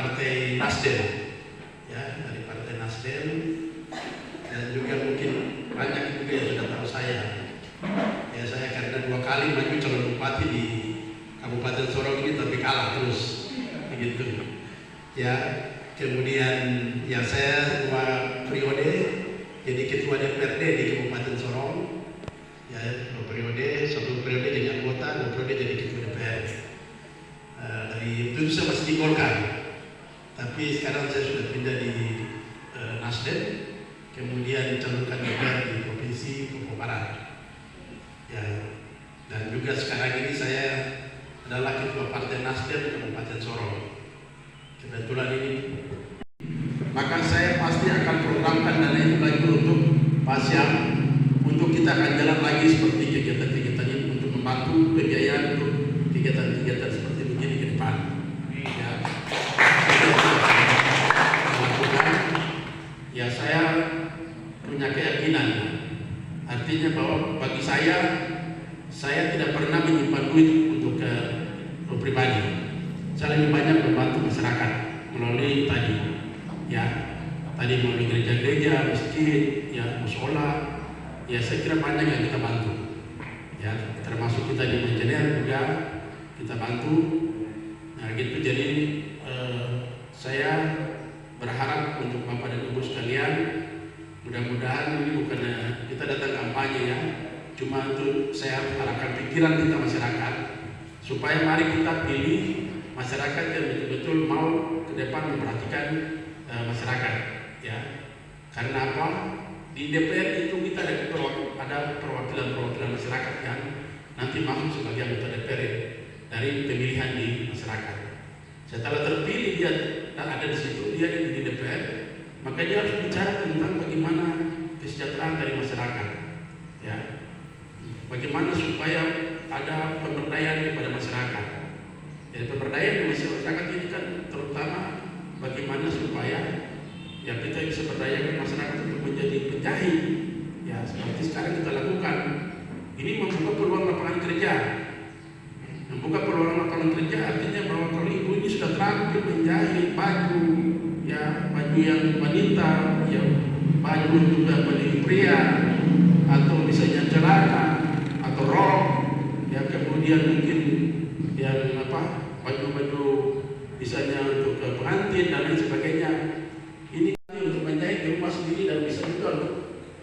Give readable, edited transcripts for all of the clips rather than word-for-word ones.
Partai Nasdem, ya, dari Partai Nasdem, dan juga mungkin banyak juga yang sudah tahu saya. Ya, saya karena 2 kali maju calon bupati di Kabupaten Sorong ini, tapi kalah terus, begitu. Ya, kemudian ya saya 2 periode jadi ketua DPRD di Kabupaten Sorong. Ya, 2 periode, 1 periode jadi anggota, 2 periode jadi ketua DPR. Dari itu saya masih di Golkar, tapi sekarang saya sudah pindah di Nasdem, kemudian dicalonkan juga di Provinsi Papua Barat. Ya, dan juga sekarang ini saya adalah ketua Partai Nasdem Kabupaten Sorong. Kebetulan ini, maka saya pasti akan programkan dana itu lagi untuk Pasiam, untuk kita akan jalan lagi seperti kegiatan-kegiatan ini untuk membantu pembiayaan untuk kegiatan-kegiatan seperti begini ke depan. Ya, ya saya punya keyakinan, artinya bahwa bagi saya tidak pernah menyimpan duit untuk pribadi. Saya lebih banyak membantu masyarakat melalui melalui gereja-gereja, masjid, ya, musola. Ya, saya kira banyak yang kita bantu. Ya, termasuk kita di Menjener juga kita bantu. Nah, gitu. Jadi saya berharap untuk Bapak dan Ibu sekalian, mudah-mudahan ini bukan kita datang kampanye ya, cuma untuk saya harapkan pikiran kita masyarakat supaya mari kita pilih masyarakat yang betul-betul mau ke depan memperhatikan masyarakat, ya. Karena apa? Di DPR itu kita ada perwakilan masyarakat yang nanti masuk sebagai anggota DPR dari pemilihan di masyarakat. Setelah terpilih dia ada di situ, dia di DPR, maka dia harus bicara tentang bagaimana kesejahteraan dari masyarakat, ya. Bagaimana supaya ada pemberdayaan kepada masyarakat. Jadi pemberdayaan di masyarakat ini kan terutama bagaimana supaya ya kita bisa berdayakan masyarakat untuk menjadi penjahit, ya, seperti sekarang kita lakukan. Ini membuka peluang lapangan kerja. Membuka peluang lapangan kerja artinya bahwa kalau ibu ini sudah terampil menjahit baju, ya, baju yang wanita, ya, baju juga bagi pria, atau misalnya celana atau rok, ya, kemudian mungkin yang baju-baju misalnya untuk pengantin dan lain sebagainya. Ini untuk menjahit di rumah sendiri dan bisa juga untuk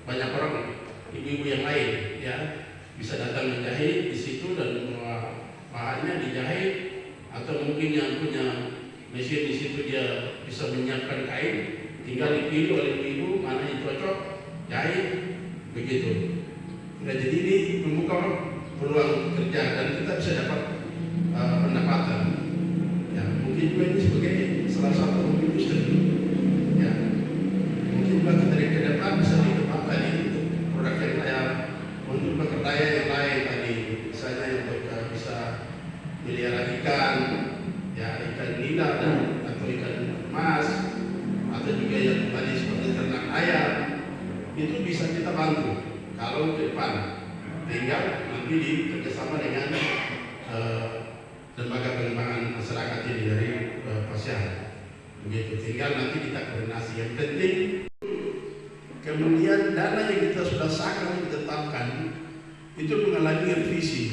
banyak orang, ibu-ibu yang lain, ya, bisa datang menjahit di situ dan bahannya dijahit, atau mungkin yang punya mesin di situ dia bisa menyiapkan kain, tinggal dipilih oleh ibu-ibu mana yang cocok, jahit, begitu. Nah, jadi ini membuka peluang kerja dan kita bisa dapat pendapatan. Ya, mungkin juga ini sebagai salah satu industri. Ya, mungkin juga kita dari ke depan bisa dikembangkan untuk produk yang lain, untuk pekerjaan yang lain tadi, misalnya untuk bisa melihara ikan, ya, ikan nila atau ikan emas, atau juga yang tadi seperti ternak ayam, itu bisa kita bantu kalau ke depan, tinggal nanti kerjasama dengan lembaga pengembangan masyarakat ini dari Pasiam, begitu. Tinggal nanti kita koordinasi. Yang penting kemudian dana yang kita sudah sahkan ditetapkan itu mengalami revisi.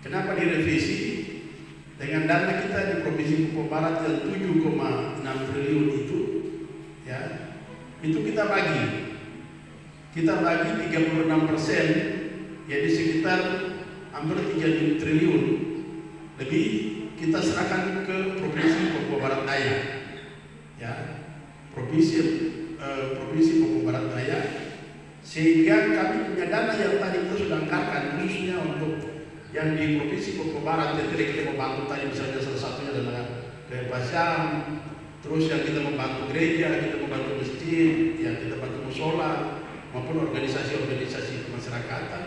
Kenapa direvisi? Dengan dana kita di Provinsi Papua Barat yang 7,6 triliun itu, ya, itu kita bagi 36%, jadi sekitar hampir 3 triliun lebih kita serahkan ke Provinsi Papua Barat Daya, ya, Provinsi Papua Barat Daya, sehingga kami punya dana yang tadi kita sudah anggarkan khususnya untuk yang di Provinsi Papua Barat. Jadi kita membantu tadi misalnya salah satunya adalah ke Pasiam, terus yang kita membantu gereja, kita membantu masjid, yang kita bantu musola maupun organisasi-organisasi kemasyarakatan,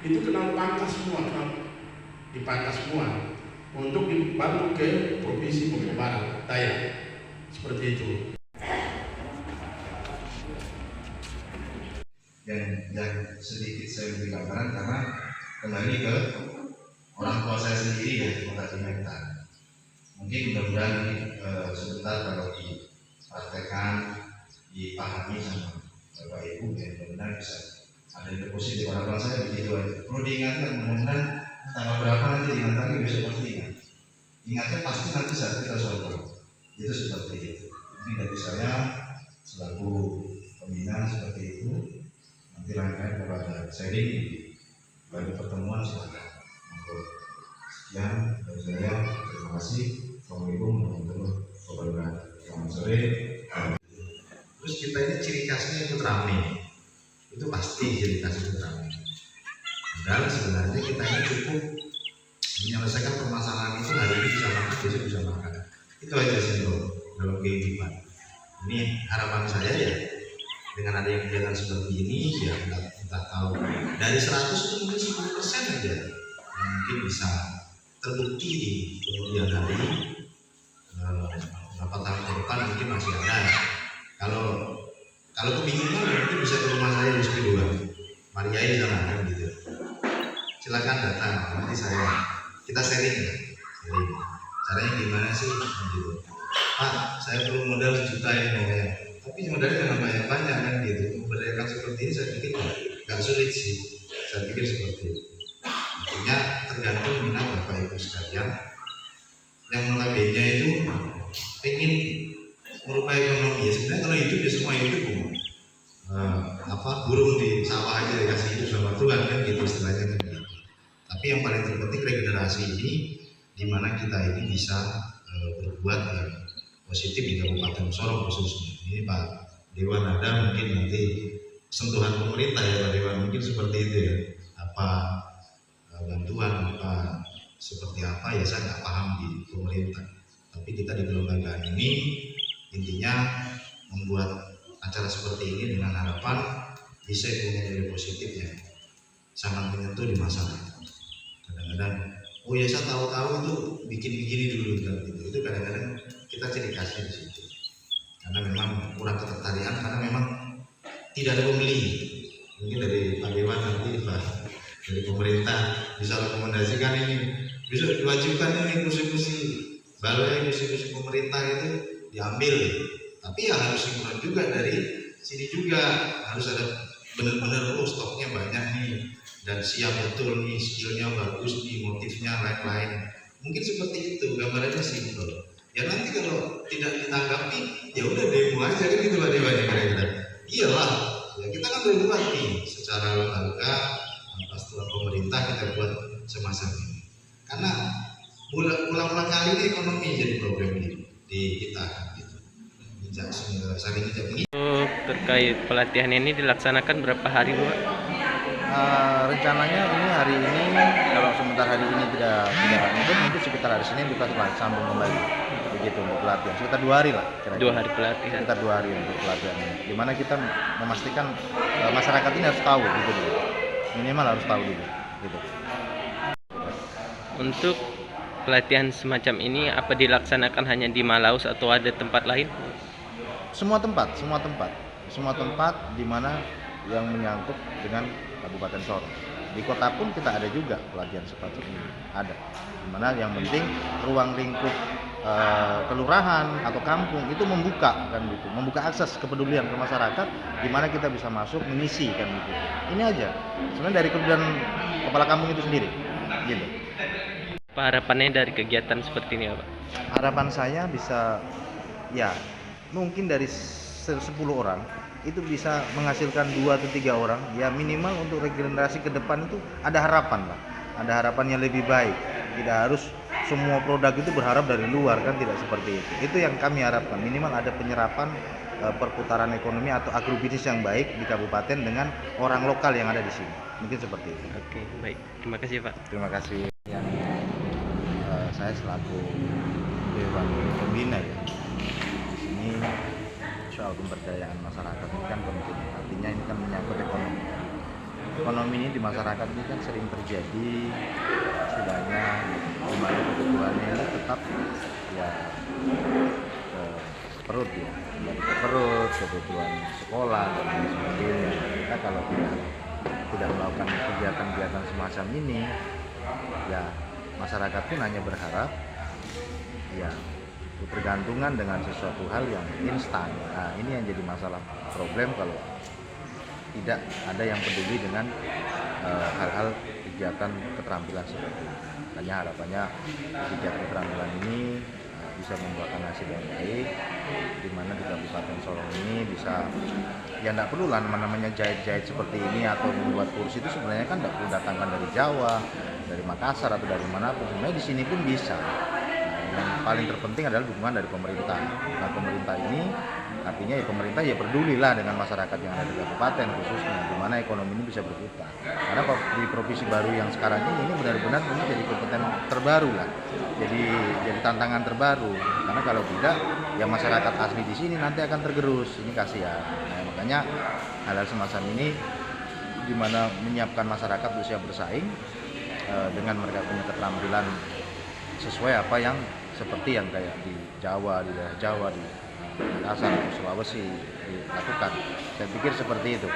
itu kena pangkas semua, dipangkas semua untuk dibantu ke Provinsi Papua Barat Daya, seperti itu. Dan sedikit saya beri gambaran karena kembali ke orang tua saya sendiri ya, Kota Timur. Mungkin mudah-mudahan sebentar kalau dipraktekkan, dipahami sama Bapak Ibu, ya benar-benar bisa ada yang positif. Harapan saya begitu aja. Perlu diingatkan, mudah-mudahan tanggal berapa nanti diingatkan, besok pasti ingat. Ingatnya pasti nanti saat kita soal itu seperti itu. Ini dari saya selaku pembina seperti itu. Nanti rangkaian kepada sharing di baru pertemuan silakan. Sekian dari saya. Terima kasih. Assalamualaikum warahmatullahi wabarakatuh. Selamat sore. Terus kita ini ciri khasnya itu rame. Itu pasti ciri khasnya itu rame. Padahal sebenarnya kita ini cukup menyelesaikan permasalahan itu hari ini bisa makan, besok bisa makan. Itu aja sih dalam kehidupan. Ini harapan saya ya, dengan ada yang kegiatan seperti ini ya kita tahu dari 100 itu mungkin 10% aja yang mungkin bisa terbukti di kemudian hari. Beberapa tahun ke depan mungkin masih ada. Kalau kebingungan mungkin bisa ke rumah saya di SP2 Mariai sana kan gitu. Silakan datang, nanti kita sharing. Caranya gimana sih gitu. Pak, saya perlu modal 1 juta ini pokoknya. Tapi modalnya jangan banyak-banyak kan gitu. Memberdayakan seperti ini saya pikir nggak sulit sih. Saya pikir seperti itu. Artinya tergantung minat Bapak Ibu sekalian. Yang notabene itu pengen merubah ekonomi. Ya sebenarnya kalau hidup ya semua hidup burung di sawah aja dikasih hidup sama Tuhan kan gitu istilahnya kan gitu. Tapi yang paling terpenting regenerasi ini, di mana kita ini bisa berbuat yang positif di Kabupaten Sorong khususnya. Ini Pak Dewan ada mungkin nanti sentuhan pemerintah ya Pak Dewan, mungkin seperti itu ya. Apa bantuan apa seperti apa ya saya nggak paham di pemerintah. Tapi kita di kelembagaan ini intinya membuat acara seperti ini dengan harapan bisa punya nilai positif yang sangat menyentuh di masyarakat. Kadang-kadang oh ya saya tahu-tahu itu bikin begini dulu kan gitu. Itu kadang-kadang kita ciri khasnya di situ. Karena memang kurang ketertarikan karena memang tidak ada pembeli. Mungkin dari Pak Dewan nanti Pak dari pemerintah bisa rekomendasikan ini bisa diwajibkan ini kursi-kursi balai, kursi-kursi pemerintah itu diambil. Tapi ya harus sinkron juga dari sini juga harus ada benar-benar stoknya banyak nih dan siap betul nih, skillnya bagus nih, motifnya lain-lain. Mungkin seperti itu gambarannya simpel. Ya nanti kalau tidak ditanggapi ya udah demo aja kan gitu Pak Dewan ya kira-kira. Iyalah, ya kita kan udah buat nih secara lembaga setelah pemerintah kita buat semacam ini. Karena ulang-ulang kali ini ekonomi jadi problem di kita gitu. Saling ini. Terkait pelatihan ini dilaksanakan berapa hari Bu? Rencananya ini hari ini kalau sebentar hari ini tidak mungkin sekitar hari Senin kita sambung kembali begitu untuk pelatihan sekitar 2 hari lah kira-kira. 2 hari pelatihan. Sekitar 2 hari untuk pelatihan ini. Dimana kita memastikan masyarakat ini harus tahu gitu dulu. Minimal harus tahu dulu gitu. Untuk pelatihan semacam ini apa dilaksanakan hanya di Malaus atau ada tempat lain? Semua tempat di mana yang menyangkut dengan Kabupaten Sorong. Di kota pun kita ada juga pelatihan seperti ini, ada. Dimana yang penting ruang lingkup kelurahan atau kampung itu membuka kan gitu, membuka akses kepedulian ke masyarakat, di mana kita bisa masuk mengisi kan gitu. Ini aja. Sebenarnya dari kepedulian kepala kampung itu sendiri, gitu. Apa harapannya dari kegiatan seperti ini Pak? Harapan saya bisa ya mungkin dari 10 orang itu bisa menghasilkan 2 atau 3 orang ya minimal untuk regenerasi ke depan itu ada harapan lah, ada harapan yang lebih baik. Tidak harus semua produk itu berharap dari luar kan, tidak seperti itu yang kami harapkan. Minimal ada penyerapan perputaran ekonomi atau agrobisnis yang baik di kabupaten dengan orang lokal yang ada di sini, mungkin seperti itu. Oke, baik, terima kasih Pak. Terima kasih. Saya selaku Dewan Pembina ya, ini soal pemberdayaan masyarakat ini kan penting. Artinya ini kan menyangkut ekonomi. Ekonomi ini di masyarakat ini kan sering terjadi istilahnya dimana kebutuhannya ini tetap ya ke perut ya, kembali ke perut, kebutuhan sekolah dan lain sebagainya. Kita kalau tidak melakukan kegiatan-kegiatan semacam ini, ya masyarakat pun hanya berharap ya ketergantungan dengan sesuatu hal yang instan. Nah, ini yang jadi masalah problem kalau tidak ada yang peduli dengan hal-hal kegiatan keterampilan seperti ini. Makanya harapannya kegiatan keterampilan ini bisa membuahkan hasil yang baik, di mana di Kabupaten Sorong ini bisa, ya tidak perlu lah namanya jahit-jahit seperti ini atau membuat kursi itu sebenarnya kan tidak perlu datangkan dari Jawa, dari Makassar atau dari manapun. Sebenarnya di sini pun bisa. Nah, yang paling terpenting adalah dukungan dari pemerintah. Nah, pemerintah ini artinya ya pemerintah ya pedulilah dengan masyarakat yang ada di kabupaten khususnya, di mana ekonomi ini bisa berputar. Karena di provinsi baru yang sekarang ini benar-benar ini jadi kompeten terbaru lah. Jadi tantangan terbaru. Karena kalau tidak, ya masyarakat asli di sini nanti akan tergerus. Ini kasihan. Nah, makanya hal-hal semacam ini di mana menyiapkan masyarakat usia bersaing dengan mereka punya keterampilan sesuai apa yang seperti yang kayak di Jawa, di daerah Jawa, di Makassar atau Sulawesi dilakukan. Saya pikir seperti itu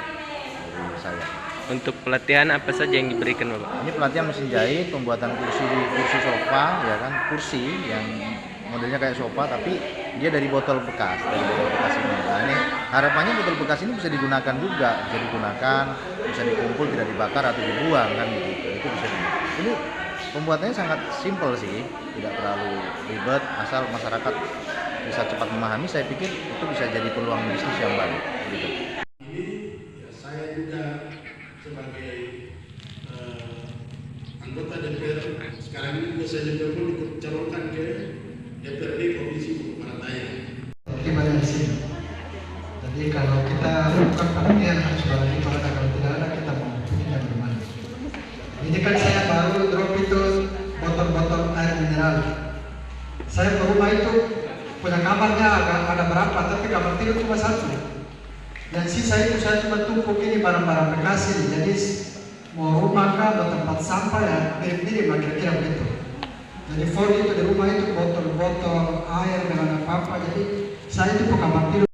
dari saya. Untuk pelatihan apa saja yang diberikan Bapak? Ini pelatihan mesin jahit, pembuatan kursi sofa, ya kan, kursi yang modelnya kayak sofa tapi dia dari botol bekas, ini. Nah, ini harapannya botol bekas ini bisa digunakan juga, bisa dikumpul, tidak dibakar atau dibuang kan gitu. Itu bisa digunakan. Ini pembuatannya sangat simpel sih, tidak terlalu ribet, asal masyarakat bisa cepat memahami. Saya pikir itu bisa jadi peluang bisnis yang baik gitu. Ini ya saya juga sebagai anggota DPR sekarang ini juga saya juga pun dicalonkan ke DPRD Provinsi Bogor Barat Daya. Gimana di sini? Jadi kalau kita lakukan pelatihan harus berarti kalau tidak ada kita mau punya bagaimana? Ini kan saya baru drop itu botol-botol air mineral. Saya ke rumah itu punya kamarnya ada berapa, tapi kamar tidur cuma satu. Yang sisa itu saya cuma tumpuk ini barang-barang bekas ini. Jadi mau rumah kah, mau tempat sampah ya mirip-mirip kira-kira begitu. Jadi Ford itu di rumah itu botol-botol air dengan apa-apa. Jadi saya itu ke kamar tidur.